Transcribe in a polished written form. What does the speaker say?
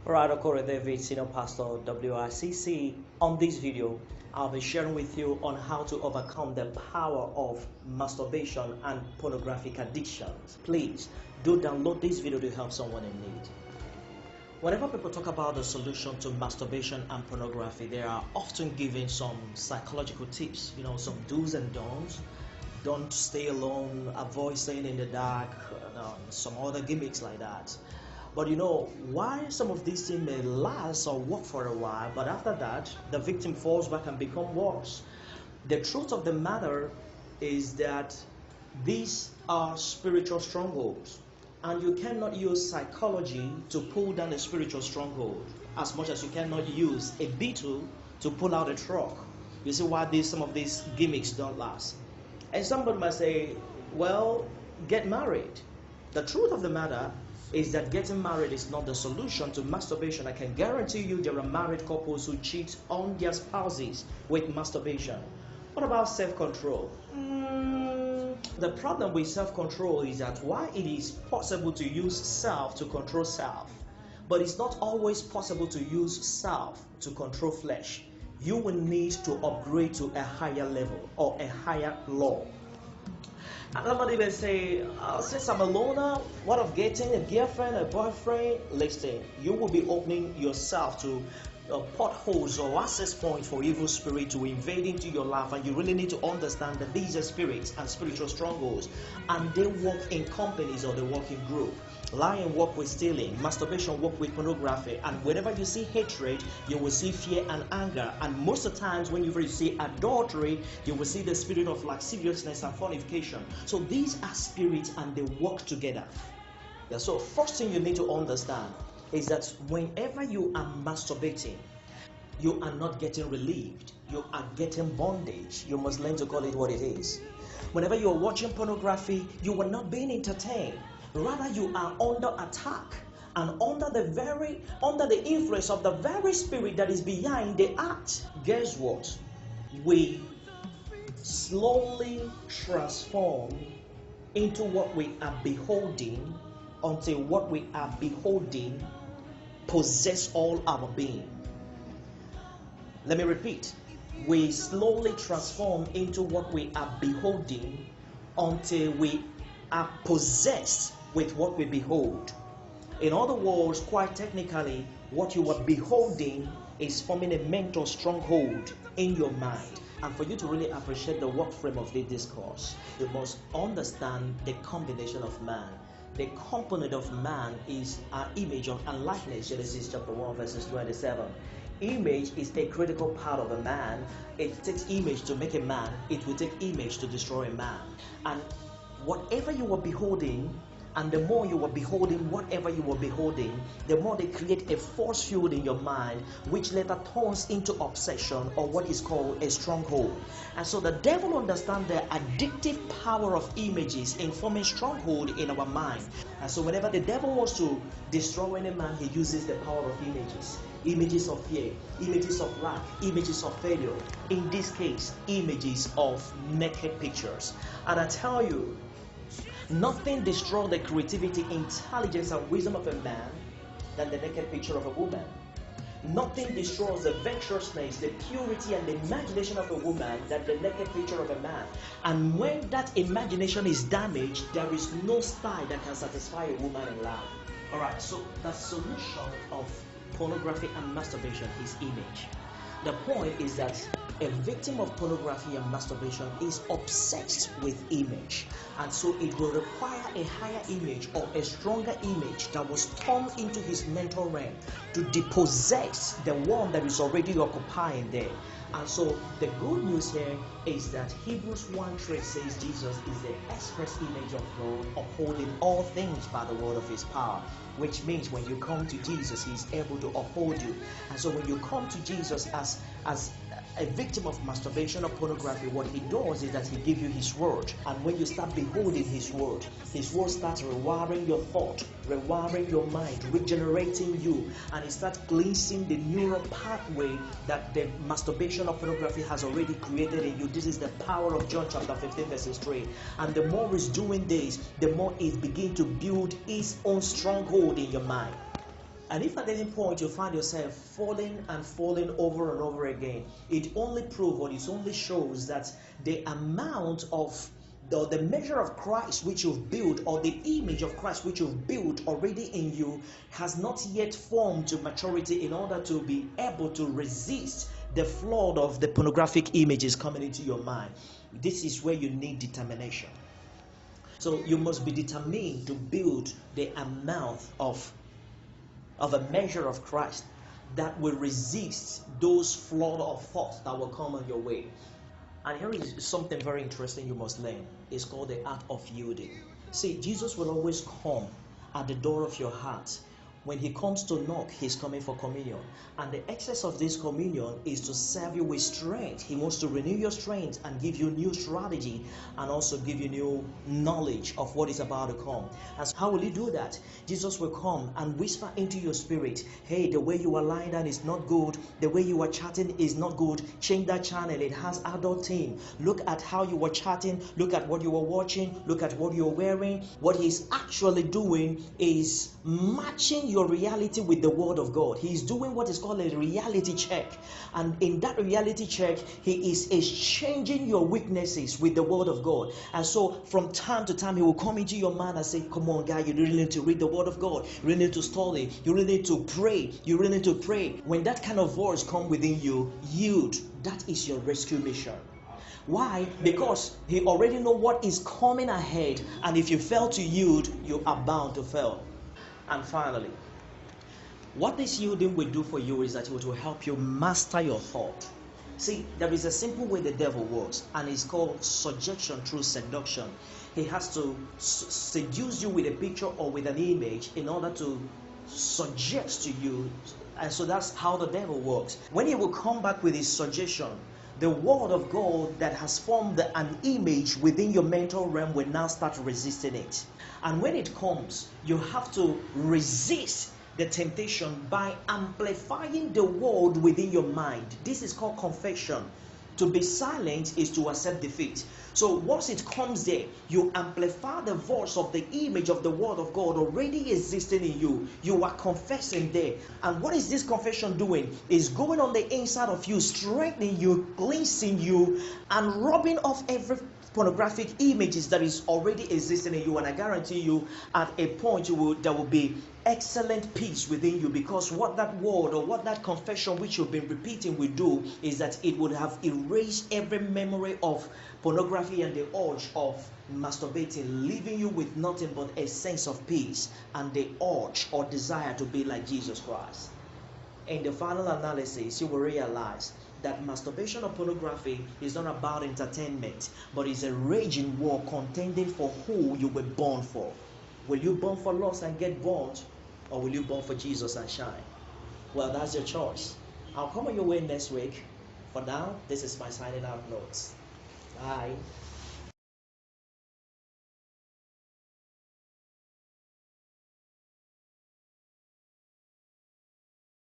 Alright, Okore David, Senior Pastor WICC. On this video, I'll be sharing with you on how to overcome the power of masturbation and pornographic addictions. Please do download this video to help someone in need. Whenever people talk about the solution to masturbation and pornography, they are often giving some psychological tips, some do's and don'ts. Don't stay alone, avoid staying in the dark, some other gimmicks like that. But why some of these things may last or work for a while, but after that, the victim falls back and becomes worse. The truth of the matter is that these are spiritual strongholds, and you cannot use psychology to pull down a spiritual stronghold as much as you cannot use a beetle to pull out a truck. You see why some of these gimmicks don't last. And somebody might say, well, get married. The truth of the matter is that getting married is not the solution to masturbation. I can guarantee you there are married couples who cheat on their spouses with masturbation. What about self-control? The problem with self-control is that while it is possible to use self to control self, but it's not always possible to use self to control flesh. You will need to upgrade to a higher level or a higher law. And somebody may say, since I'm a loner, what of getting a girlfriend, a boyfriend? Listen, you will be opening yourself to potholes or access points for evil spirit to invade into your life, and you really need to understand that these are spirits and spiritual strongholds, and they work in companies or they work in group. Lying work with stealing, masturbation work with pornography, and whenever you see hatred, you will see fear and anger. And most of the times when you see adultery, you will see the spirit of lasciviousness and fornication. So these are spirits and they work together. So first thing you need to understand is that whenever you are masturbating, you are not getting relieved, you are getting bondage. You must learn to call it what it is. Whenever you are watching pornography, you are not being entertained. Rather, you are under attack and under the influence of the very spirit that is behind the act. Guess what? We slowly transform into what we are beholding until what we are beholding possess all our being. Let me repeat. We slowly transform into what we are beholding until we are possessed with what we behold. In other words, quite technically, what you are beholding is forming a mental stronghold in your mind. And for you to really appreciate the work frame of this discourse, you must understand the combination of man. The component of man is our image and likeness. Genesis chapter 1 verses 27. Image is a critical part of a man. It takes image to make a man. It will take image to destroy a man. And whatever you are beholding, and the more you are beholding whatever you are beholding, the more they create a force field in your mind, which later turns into obsession or what is called a stronghold. And so the devil understands the addictive power of images in forming stronghold in our mind. And so whenever the devil wants to destroy any man, he uses the power of images. Images of fear, images of lack, images of failure. In this case, images of naked pictures. And I tell you, nothing destroys the creativity, intelligence, and wisdom of a man than the naked picture of a woman. Nothing destroys the venturousness, the purity, and the imagination of a woman than the naked picture of a man. And when that imagination is damaged, there is no style that can satisfy a woman in love. Alright, so the solution of pornography and masturbation is image. The point is that a victim of pornography and masturbation is obsessed with image, and so it will require a higher image or a stronger image that was turned into his mental realm to depossess the one that is already occupying there. And so the good news here is that Hebrews 1:3 says Jesus is the express image of God, upholding all things by the word of his power, which means when you come to Jesus, he is able to uphold you. And so when you come to Jesus as a victim of masturbation or pornography, what he does is that he gives you his word. And when you start beholding his word starts rewiring your thought, rewiring your mind, regenerating you, and it starts cleansing the neural pathway that the masturbation or pornography has already created in you. This is the power of John chapter 15 verses 3. And the more it's doing this, the more it begins to build its own stronghold in your mind. And if at any point you find yourself falling and falling over and over again, it only proves or it only shows that the amount of the measure of Christ which you've built, or the image of Christ which you've built already in you, has not yet formed to maturity in order to be able to resist the flood of the pornographic images coming into your mind. This is where you need determination. So you must be determined to build the amount of a measure of Christ that will resist those flood of thoughts that will come on your way. And here is something very interesting you must learn. It's called the art of yielding. See, Jesus will always come at the door of your heart. When he comes to knock, he's coming for communion. And the excess of this communion is to serve you with strength. He wants to renew your strength and give you new strategy, and also give you new knowledge of what is about to come. And how will he do that? Jesus will come and whisper into your spirit, hey, the way you are lying down is not good. The way you are chatting is not good. Change that channel. It has adult theme. Look at how you were chatting. Look at what you were watching. Look at what you're wearing. What he's actually doing is matching your reality with the word of God. He is doing what is called a reality check, and in that reality check he is exchanging your weaknesses with the word of God. And so from time to time he will come into your mind and say, come on guy, you really need to read the word of God, you really need to study, you really need to pray, you really need to pray. When that kind of voice come within you, yield. That is your rescue mission. Why? Because he already know what is coming ahead, and if you fail to yield, you are bound to fail. And finally, what this yielding will do for you is that it will help you master your thought. See, there is a simple way the devil works, and it's called suggestion through seduction. He has to seduce you with a picture or with an image in order to suggest to you. And so that's how the devil works. When he will come back with his suggestion, the word of God that has formed an image within your mental realm will now start resisting it. And when it comes, you have to resist the temptation by amplifying the word within your mind. This is called confession. To be silent is to accept defeat. So once it comes there, you amplify the voice of the image of the word of God already existing in you. You are confessing there. And what is this confession doing? It's going on the inside of you, strengthening you, cleansing you, and rubbing off every pornographic images that is already existing in you. And I guarantee you, at a point there will be excellent peace within you, because what that word or what that confession which you've been repeating will do is that it would have erased every memory of pornography and the urge of masturbating, leaving you with nothing but a sense of peace and the urge or desire to be like Jesus Christ. In the final analysis, you will realize that masturbation or pornography is not about entertainment, but is a raging war contending for who you were born for. Will you burn for lust and get burned, or will you burn for Jesus and shine? Well, that's your choice. I'll come on your way next week. For now, this is my signing out notes. Bye.